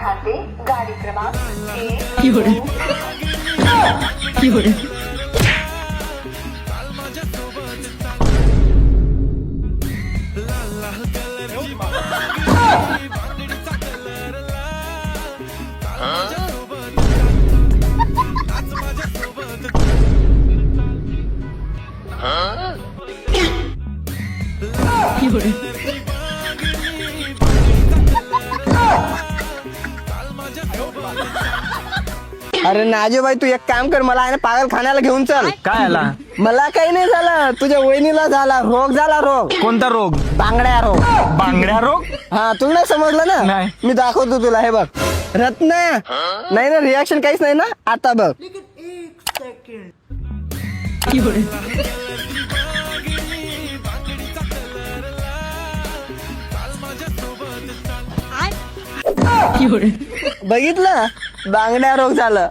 खाते गाडी क्रमांक 有人。 अरे नाजे भाई तू एक काम कर, मला आहे ना पागल खाण्याला घेऊन चल. काय आला? मला काही नाही झालं, तुझ्या वहिनीला झाला रोग, झाला रोग. कोणता रोग? बांगड्या रोग. बांगड्या रोग? हा तुला नाही समजलं ना? नाही. मी दाखवतो तुला, हे बघ. रत्न नाही ना, रिॲक्शन काहीच नाही ना. आता बघ. बघितलं, बांगड्या रोग झालं.